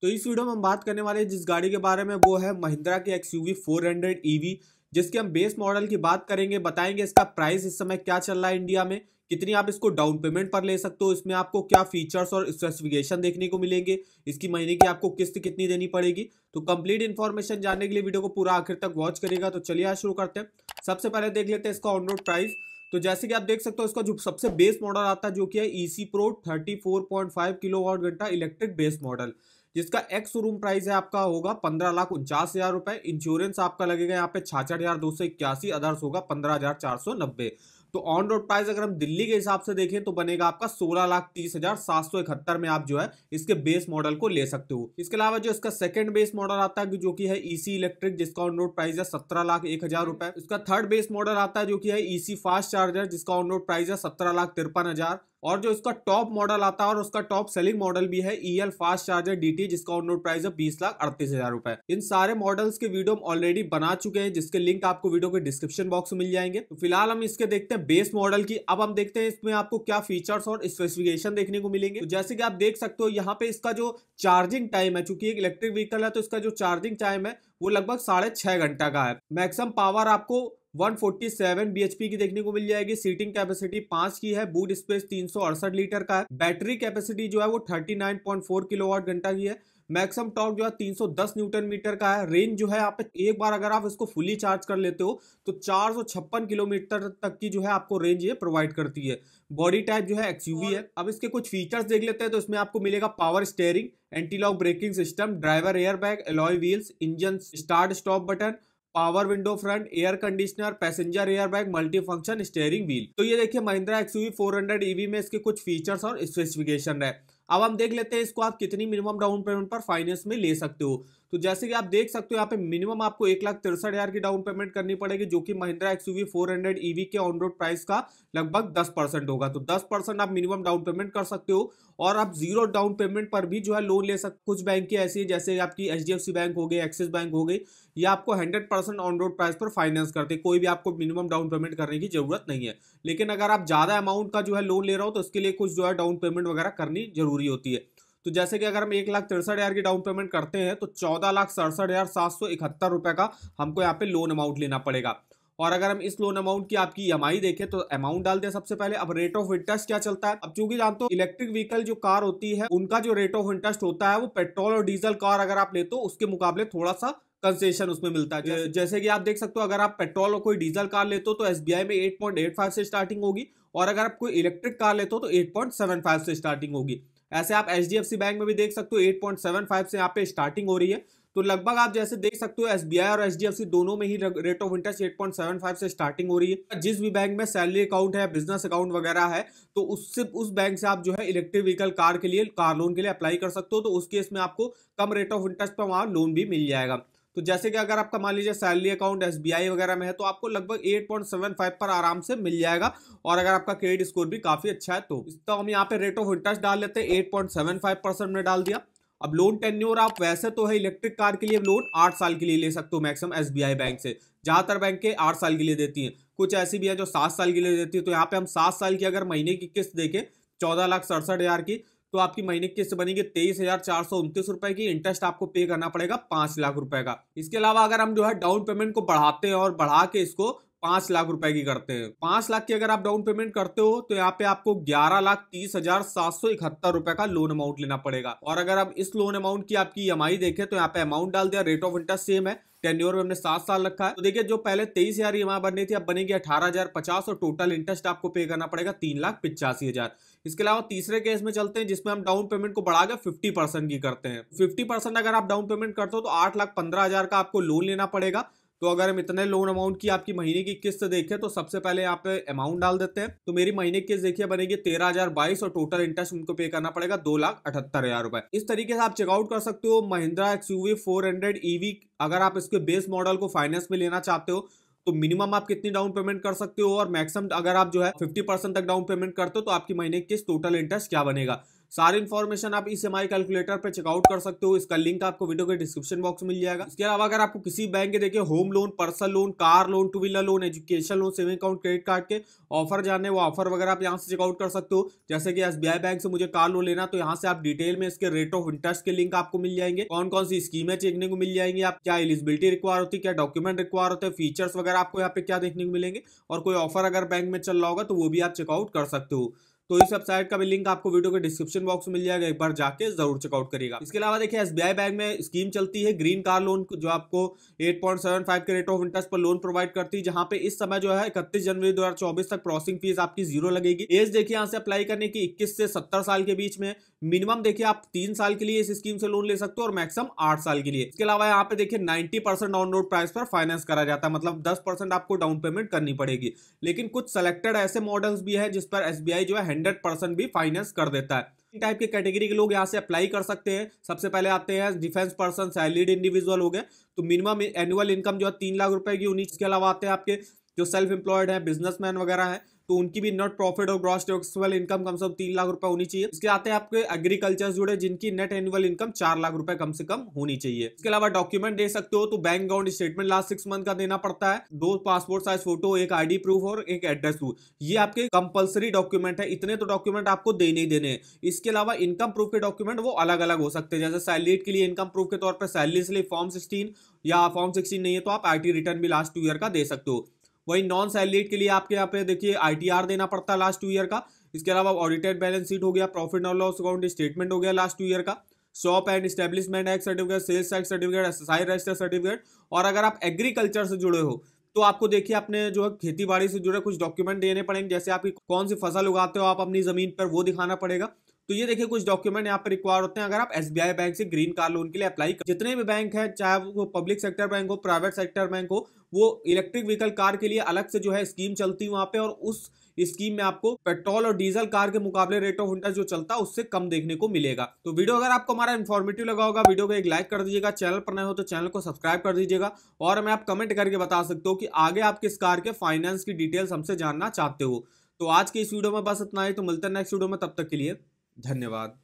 तो इस वीडियो में हम बात करने वाले हैं जिस गाड़ी के बारे में, वो है महिंद्रा की XUV 400 EV, जिसके हम बेस मॉडल की बात करेंगे। बताएंगे इसका प्राइस इस समय क्या चल रहा है इंडिया में, कितनी आप इसको डाउन पेमेंट पर ले सकते हो, इसमें आपको क्या फीचर्स और स्पेसिफिकेशन देखने को मिलेंगे, इसकी महीने की आपको किस्त कितनी देनी पड़ेगी। तो कंप्लीट इन्फॉर्मेशन जानने के लिए वीडियो को पूरा आखिर तक वॉच करेगा। तो चलिए आज शुरू करते हैं। सबसे पहले देख लेते हैं इसका ऑन रोड प्राइस। तो जैसे कि आप देख सकते हो, इसका जो सबसे बेस मॉडल आता है जो कि है EC Pro 34.5 किलोवाट घंटा इलेक्ट्रिक बेस मॉडल, जिसका एक्स शोरूम प्राइस है आपका होगा 15,49,000 रुपए। इंश्योरेंस आपका लगेगा यहाँ पे 66,281, अदर्स होगा 15,490। तो ऑन रोड प्राइस अगर हम दिल्ली के हिसाब से देखें तो बनेगा आपका 16,30,771 में आप जो है इसके बेस मॉडल को ले सकते हो। इसके अलावा जो इसका सेकंड बेस मॉडल आता है जो कि है EC इलेक्ट्रिक, जिसका ऑन रोड प्राइस है 17,01,000 रुपए। इसका थर्ड बेस मॉडल आता है जो कि है EC फास्ट चार्जर, जिसका ऑन रोड प्राइस है 17,53,000। और जो इसका टॉप मॉडल आता है और उसका टॉप सेलिंग मॉडल भी है EL फास्ट चार्जर DT, जिसका ऑन रोड प्राइस है 20,38,000 रुपए। इन सारे मॉडल्स के वीडियो हम ऑलरेडी बना चुके हैं, जिसके लिंक आपको वीडियो के डिस्क्रिप्शन बॉक्स में मिल जाएंगे। तो फिलहाल हम इसके देखते हैं बेस मॉडल की। अब हम देखते हैं इसमें आपको क्या फीचर्स और स्पेसिफिकेशन देखने को मिलेंगे। तो जैसे कि आप देख सकते हो यहाँ पे इसका जो चार्जिंग टाइम है, चूंकि एक इलेक्ट्रिक व्हीकल है तो इसका जो चार्जिंग टाइम है वो लगभग 6.5 घंटा का है। मैक्सिमम पावर आपको 147 bhp की देखने को मिल जाएगी। सीटिंग कैपेसिटी 5 की है। बूट स्पेस 368 लीटर का है। बैटरी कैपेसिटी जो है वो 39.4 किलोवाट घंटा की है। मैक्सिमम टॉर्क जो है 310 न्यूटन मीटर का है। रेंज जो है यहाँ पे एक बार अगर आप इसको फुली चार्ज कर लेते हो तो 456 किलोमीटर तक की जो है आपको रेंज ये प्रोवाइड करती है। बॉडी टाइप जो है XUV है। अब इसके कुछ फीचर्स देख लेते हैं। तो इसमें आपको मिलेगा power steering, anti lock braking system, driver air bag, alloy wheels, engine start stop button, power window front, air conditioner, passenger air bag, multi function steering wheel. तो ये देखिए महिंद्रा XUV 400 EV में इसके कुछ फीचर्स और स्पेसिफिकेशन है। अब हम देख लेते हैं इसको आप कितनी मिनिमम डाउन पेमेंट पर फाइनेंस में ले सकते हो। तो जैसे कि आप देख सकते हो यहाँ पे मिनिमम आपको 1,63,000 की डाउन पेमेंट करनी पड़ेगी, जो कि महिंद्रा XUV 400 EV के ऑन रोड प्राइस का लगभग 10% होगा। तो 10% आप मिनिमम डाउन पेमेंट कर सकते हो और आप जीरो डाउन पेमेंट पर भी जो है लोन ले सकते। कुछ बैंक की ऐसी जैसे आपकी HDFC बैंक हो गई, एक्सिस बैंक हो गई, ये आपको 100% ऑन रोड प्राइस पर फाइनेंस करते हैं। कोई भी आपको मिनिमम डाउन पेमेंट करने की जरूरत नहीं है। लेकिन अगर आप ज्यादा अमाउंट का जो है लोन ले रहे हो तो उसके लिए कुछ जो है डाउन पेमेंट वगैरह करनी जरूरी होती है। तो जैसे कि अगर हम 1,63,000 की डाउन पेमेंट करते हैं तो 14,67,771 रुपए का हमको यहाँ पे लोन अमाउंट लेना पड़ेगा। और अगर हम इस लोन अमाउंट की आपकी EMI देखें तो अमाउंट डालते हैं सबसे पहले। अब रेट ऑफ इंटरेस्ट क्या चलता है, अब चूंकि जानते हो इलेक्ट्रिक व्हीकल जो कार होती है उनका जो रेट ऑफ इंटरेस्ट होता है वो पेट्रोल और डीजल कार अगर आप लेते हो उसके मुकाबले थोड़ा सा कंसेशन उसमें मिलता है। जैसे कि आप देख सकते हो अगर आप पेट्रोल और कोई डीजल कार लेते हो तो SBI में 8.85 से स्टार्टिंग होगी, और अगर आप कोई इलेक्ट्रिक कार लेते हो तो 8.75 से स्टार्टिंग होगी। ऐसे आप HDFC बैंक में भी देख सकते हो 8.75 से यहाँ पे स्टार्टिंग हो रही है। तो लगभग आप जैसे देख सकते हो SBI और HDFC दोनों में ही रेट ऑफ इंटरेस्ट 8.75 से स्टार्टिंग हो रही है। जिस भी बैंक में सैलरी अकाउंट है, बिजनेस अकाउंट वगैरह है, तो उससे उस बैंक से आप जो है इलेक्ट्रिक व्हीकल कार के लिए, कार लोन के लिए अप्लाई कर सकते हो। तो उस केस में आपको कम रेट ऑफ इंटरेस्ट पर वहां लोन भी मिल जाएगा। तो जैसे कि अगर आपका मान लीजिए सैलरी अकाउंट SBI वगैरह में है तो आपको लगभग 8.75 पर आराम से मिल जाएगा। और अगर आपका क्रेडिट स्कोर भी काफी अच्छा है तो हम यहाँ पे रेट ऑफ इंटरेस्ट डाल लेते हैं, 8.75% में डाल दिया। अब लोन टेन्योर आप वैसे तो है इलेक्ट्रिक कार के लिए लोन 8 साल के लिए ले सकते हो मैक्सिमम SBI बैंक से। ज्यादातर बैंक के 8 साल के लिए देती हैं, कुछ ऐसी भी है जो 7 साल के लिए देती है। तो यहाँ पे हम 7 साल की अगर महीने की किस्त देखें 14,67,000 की, तो आपकी महीने की किस्त बनेगी 23,429 रुपए की। इंटरेस्ट आपको पे करना पड़ेगा 5 लाख रुपए का। इसके अलावा अगर हम जो है डाउन पेमेंट को बढ़ाते हैं और बढ़ा के इसको 5 लाख रुपए की करते हैं, 5 लाख की अगर आप डाउन पेमेंट करते हो तो यहाँ पे आपको 11,30,771 रुपए का लोन अमाउंट लेना पड़ेगा। और अगर आप इस लोन अमाउंट की आपकी EMI देखें तो यहाँ पे अमाउंट डाल दिया, रेट ऑफ इंटरेस्ट सेम है, टेन्योर में हमने 7 साल रखा है। तो देखिए जो पहले 23,000 EMI बननी थी अब बनेगी 18,050 और टोटल इंटरेस्ट आपको पे करना पड़ेगा 3,85,000। इसके अलावा तीसरे केस में चलते हैं जिसमें हम डाउन पेमेंट को बढ़ा के 50% की करते हैं। 50% अगर आप डाउन पेमेंट करते हो तो 8,15,000 का आपको लोन लेना पड़ेगा। तो अगर हम इतने लोन अमाउंट की आपकी महीने की किस्त देखें तो सबसे पहले यहाँ पे अमाउंट डाल देते हैं। तो मेरी महीने की किस्त देखिए बनेगी 13,022 और टोटल इंटरेस्ट उनको पे करना पड़ेगा 2,78,000 रुपए। इस तरीके से आप चेकआउट कर सकते हो महिंद्रा XUV 400 EV। अगर आप इसके बेस मॉडल को फाइनेंस में लेना चाहते हो तो मिनिमम आप कितनी डाउन पेमेंट कर सकते हो, और मैक्सिमम अगर आप जो है 50% तक डाउन पेमेंट करते हो तो आपकी महीने की किस्त टोटल इंटरेस्ट क्या बनेगा। सारी इन्फॉर्मेशन आप इस EMI कैलकुलेटर पे चेकआउट कर सकते हो। इसका लिंक आपको वीडियो के डिस्क्रिप्शन बॉक्स में मिल जाएगा। इसके अलावा अगर आपको किसी बैंक के देखिए home loan, personal loan, car loan, two wheeler loan, education loan, saving account, credit card के ऑफर जानने, वो ऑफर वगैरह आप यहाँ से चेकआउट कर सकते हो। जैसे कि SBI बैंक से मुझे कार लोन लेना, तो यहाँ से आप डिटेल में इसके रेट ऑफ इंटरेस्ट के लिंक आपको मिल जाएंगे, कौन कौन सी स्कीमें देखने को मिल जाएंगी, आप क्या एलिजिबिलिटी रिक्वायर होती है, क्या डॉक्यूमेंट रिक्वायर होते हैं, फीचर्स वगैरह आपको यहाँ पे क्या देखने को मिलेंगे, और कोई ऑफर अगर बैंक में चल रहा होगा तो वो भी आप चेकआउट कर सकते हो। तो इस वेबसाइट का भी लिंक आपको वीडियो के डिस्क्रिप्शन बॉक्स में मिल जाएगा, एक बार जाके जरूर चेकआउट करिएगा। इसके अलावा देखिए SBI बैंक में स्कीम चलती है ग्रीन कार लोन, जो आपको 8.75 के रेट ऑफ इंटरेस्ट पर लोन प्रोवाइड करती है, जहां पे इस समय जो है 31 जनवरी 2024 तक प्रोसेसिंग फीस आपकी 0 लगेगी। एज देखिए यहाँ से अप्लाई करने की 21 से 70 साल के बीच में। मिनिमम देखिए आप 3 साल के लिए इस स्कीम से लोन ले सकते हो और मैक्सिमम 8 साल के लिए। इसके अलावा यहाँ पे देखिए 90% डाउन रोड प्राइस पर फाइनेंस करा जाता है, मतलब 10% आपको डाउन पेमेंट करनी पड़ेगी। लेकिन कुछ सेलेक्टेड ऐसे मॉडल्स भी है जिस पर SBI जो है 100% भी फाइनेंस कर देता है। इन टाइप के कैटेगरी के लोग यहाँ से अप्लाई कर सकते हैं। सबसे पहले आते हैं डिफेंस पर्सन, सैलरीड इंडिविजुअल हो गए, तो मिनिमम एनुअल इनकम जो है 3 लाख रुपए की होनी। इसके अलावा आते हैं आपके जो सेल्फ एम्प्लॉयड है, बिजनेसमैन वगैरह है, तो उनकी भी नेट प्रॉफिट और ग्रॉस टैक्सेबल इनकम कम से कम 3 लाख रुपए होनी चाहिए। इसके आते हैं आपके एग्रीकल्चर जुड़े, जिनकी नेट एनुअल इनकम 4 लाख रुपए कम से कम होनी चाहिए। इसके अलावा डॉक्यूमेंट दे सकते हो, तो bank account statement last 6 month का देना पड़ता है, 2 पासपोर्ट साइज फोटो, एक ID प्रूफ और एक एड्रेस प्रूफ, ये आपके कंपलसरी डॉक्यूमेंट है। इतने तो डॉक्यूमेंट आपको देने ही देने हैं। इसके अलावा इनकम प्रूफ के डॉक्यूमेंट वो अलग अलग हो सकते हैं, जैसे सैलरीड के लिए इनकम प्रूफ के तौर पर सैलरी स्लिप फॉर्म 16, या फॉर्म 16 नहीं है तो आप IT रिटर्न भी लास्ट 2 ईयर का दे सकते हो। वही नॉन सैलरीड के लिए आपके यहाँ पे देखिए ITR देना पड़ता है लास्ट 2 ईयर का। इसके अलावा ऑडिटेड बैलेंस शीट हो गया, profit and loss account statement हो गया लास्ट 2 ईयर का, shop and establishment act certificate, sales tax certificate, SSI register certificate. और अगर आप एग्रीकल्चर से जुड़े हो तो आपको देखिए अपने जो खेती बाड़ी से जुड़े कुछ डॉक्यूमेंट देने पड़ेंगे, जैसे आप कौन सी फसल उगाते हो आप अपनी जमीन पर, वो दिखाना पड़ेगा। तो ये देखिए कुछ डॉक्यूमेंट यहाँ पे रिक्वायर होते हैं अगर आप SBI बैंक से ग्रीन कार लोन के लिए अप्लाई कर। जितने भी बैंक है, चाहे वो पब्लिक सेक्टर बैंक हो, प्राइवेट सेक्टर बैंक हो, वो इलेक्ट्रिक व्हीकल कार के लिए अलग से जो है स्कीम चलती है वहां पे, और उस स्कीम में आपको पेट्रोल और डीजल कार के मुकाबले रेट ऑफ इंटरेस्ट जो चलता है उससे कम देखने को मिलेगा। तो वीडियो अगर आपको हमारा इन्फॉर्मेटिव लगा होगा, वीडियो को एक लाइक कर दीजिएगा, चैनल पर नए हो तो चैनल को सब्सक्राइब कर दीजिएगा, और हमें आप कमेंट करके बता सकते हो कि आगे आप किस कार के फाइनेंस की डिटेल्स हमसे जानना चाहते हो। तो आज की इस वीडियो में बस इतना ही, तो मिलते हैं नेक्स्ट वीडियो में, तब तक के लिए धन्यवाद।